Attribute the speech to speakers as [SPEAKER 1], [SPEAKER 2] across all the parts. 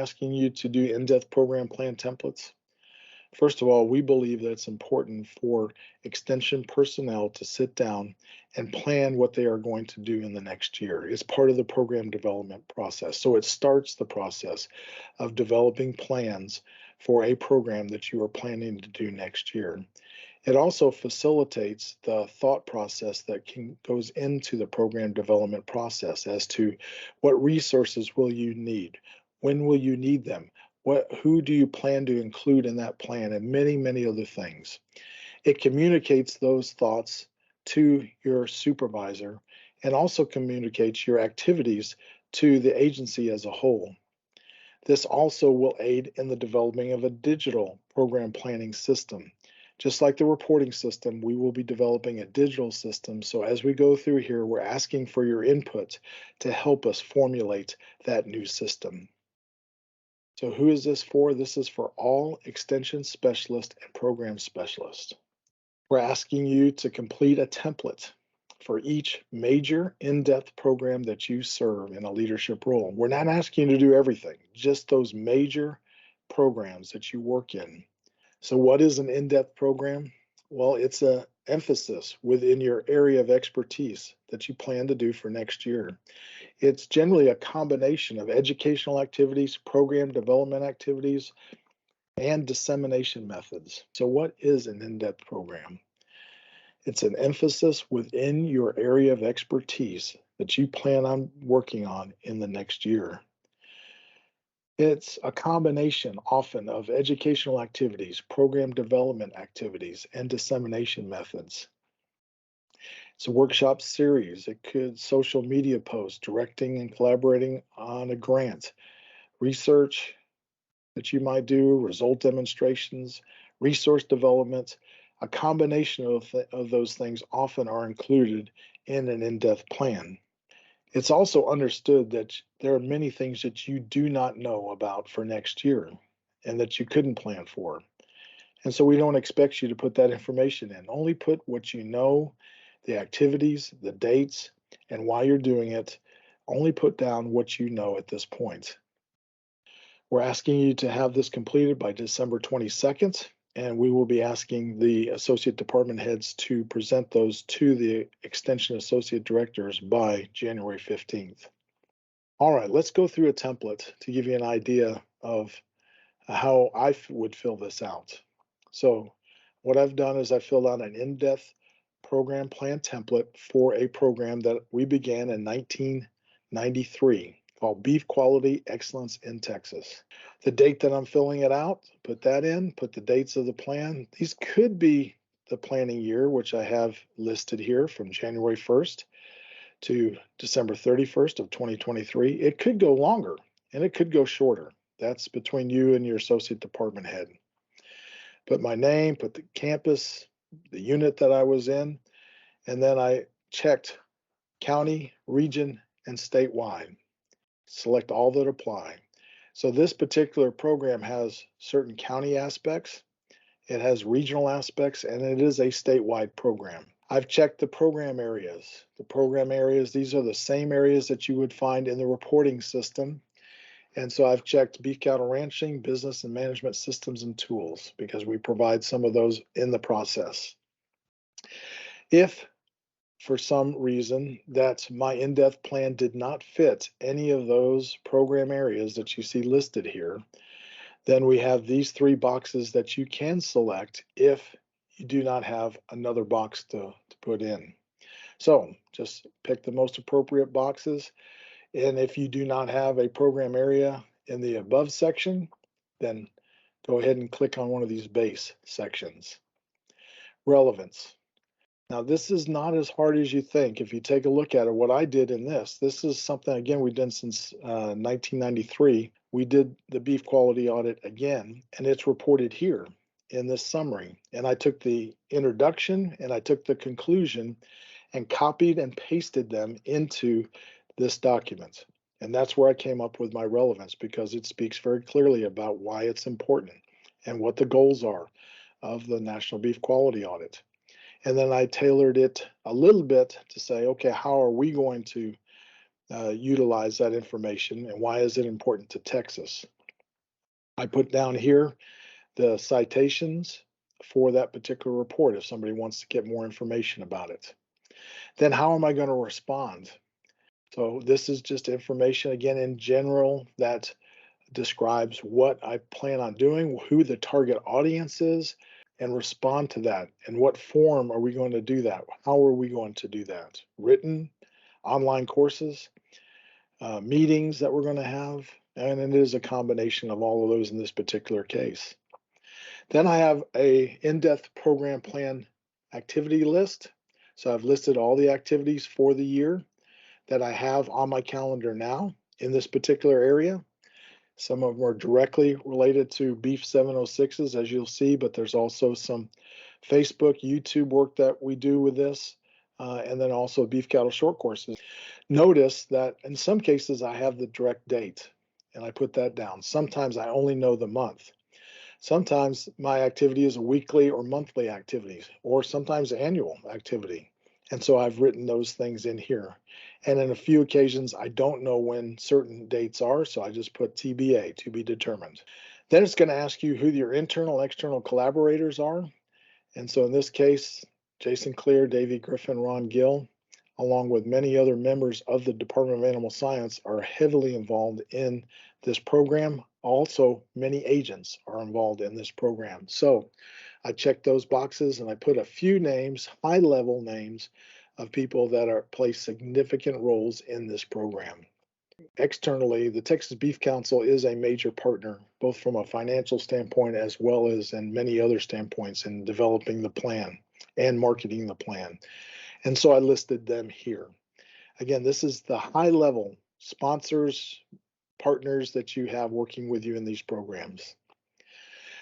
[SPEAKER 1] asking you to do in-depth program plan templates? First of all, we believe that it's important for extension personnel to sit down and plan what they are going to do in the next year. It's part of the program development process. So it starts the process of developing plans for a program that you are planning to do next year. It also facilitates the thought process that goes into the program development process as to what resources will you need, when will you need them, who do you plan to include in that plan, and many, many other things. It communicates those thoughts to your supervisor and also communicates your activities to the agency as a whole. This also will aid in the developing of a digital program planning system. Just like the reporting system, we will be developing a digital system. So as we go through here, we're asking for your input to help us formulate that new system. So who is this for? This is for all extension specialists and program specialists. We're asking you to complete a template for each major in-depth program that you serve in a leadership role. We're not asking you to do everything, just those major programs that you work in. So what is an in-depth program? Well, it's an emphasis within your area of expertise that you plan to do for next year. It's generally a combination of educational activities, program development activities, and dissemination methods. So what is an in-depth program? It's an emphasis within your area of expertise that you plan on working on in the next year. It's a combination often of educational activities, program development activities, and dissemination methods. It's a workshop series. It could social media posts, directing and collaborating on a grant, research that you might do, result demonstrations, resource development. A combination of those things often are included in an in-depth plan. It's also understood that there are many things that you do not know about for next year and that you couldn't plan for. And so we don't expect you to put that information in. Only put what you know, the activities, the dates, and why you're doing it. Only put down what you know at this point. We're asking you to have this completed by December 22nd, and we will be asking the associate department heads to present those to the extension associate directors by January 15th. All right, let's go through a template to give you an idea of how I would fill this out. So what I've done is I filled out an in-depth program plan template for a program that we began in 1993 called Beef Quality Excellence in Texas. The date that I'm filling it out, put that in, put the dates of the plan. These could be the planning year, which I have listed here from January 1st to December 31st of 2023. It could go longer and it could go shorter. That's between you and your associate department head. Put my name, put the campus, the unit that I was in, and then I checked county, region, and statewide. Select all that apply. So this particular program has certain county aspects, it has regional aspects, and it is a statewide program. I've checked the program areas. The program areas, these are the same areas that you would find in the reporting system. And so I've checked beef cattle ranching, business and management systems and tools because we provide some of those in the process. If for some reason that my in-depth plan did not fit any of those program areas that you see listed here, then we have these three boxes that you can select if you do not have another box to put in. So just pick the most appropriate boxes. And if you do not have a program area in the above section, then go ahead and click on one of these base sections. Relevance. Now, this is not as hard as you think. If you take a look at it, what I did in this is something, again, we've done since 1993. We did the beef quality audit again, and it's reported here in this summary. And I took the introduction and I took the conclusion and copied and pasted them into this document. And that's where I came up with my relevance because it speaks very clearly about why it's important and what the goals are of the National Beef Quality Audit. And then I tailored it a little bit to say, okay, how are we going to utilize that information and why is it important to Texas? I put down here the citations for that particular report if somebody wants to get more information about it. Then how am I going to respond? So this is just information again in general that describes what I plan on doing, who the target audience is, and respond to that. In what form are we going to do that? How are we going to do that? Written, online courses, meetings that we're going to have, and it is a combination of all of those in this particular case. Then I have a in-depth program plan activity list. So I've listed all the activities for the year that I have on my calendar now in this particular area. Some of them are directly related to Beef 706s, as you'll see, but there's also some Facebook, YouTube work that we do with this, and then also beef cattle short courses. Notice that in some cases I have the direct date, and I put that down. Sometimes I only know the month. Sometimes my activity is a weekly or monthly activity, or sometimes annual activity. And so I've written those things in here. And in a few occasions, I don't know when certain dates are, so I just put TBA, to be determined. Then it's going to ask you who your internal and external collaborators are. And so in this case, Jason Clear, Davey Griffin, Ron Gill, along with many other members of the Department of Animal Science, are heavily involved in this program. Also, many agents are involved in this program. So I checked those boxes and I put a few names, high-level names, of people that play significant roles in this program. Externally, the Texas Beef Council is a major partner, both from a financial standpoint as well as in many other standpoints in developing the plan and marketing the plan. And so I listed them here. Again, this is the high level sponsors, partners that you have working with you in these programs.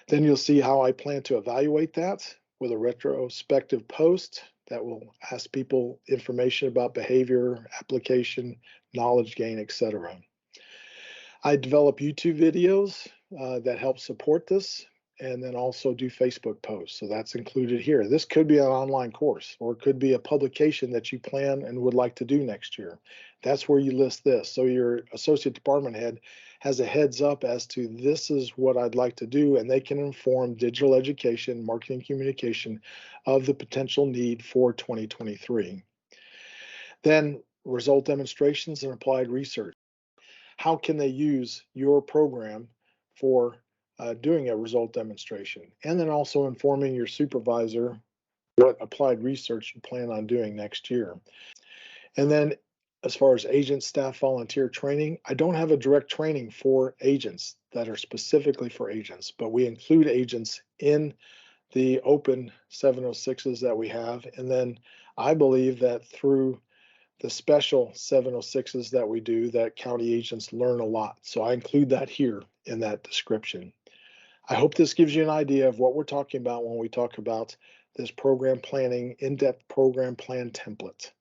[SPEAKER 1] Then you'll see how I plan to evaluate that with a retrospective post that will ask people information about behavior, application, knowledge gain, etc. I develop YouTube videos that help support this, and then also do Facebook posts. So that's included here. This could be an online course, or it could be a publication that you plan and would like to do next year. That's where you list this. So your associate department head has a heads up as to this is what I'd like to do, and they can inform digital education, marketing, communication of the potential need for 2023. Then result demonstrations and applied research. How can they use your program for doing a result demonstration? And then also informing your supervisor what applied research you plan on doing next year. And then as far as agent, staff, volunteer training, I don't have a direct training for agents that are specifically for agents, but we include agents in the open 706s that we have. And then I believe that through the special 706s that we do, that county agents learn a lot. So I include that here in that description. I hope this gives you an idea of what we're talking about when we talk about this program planning, in-depth program plan template.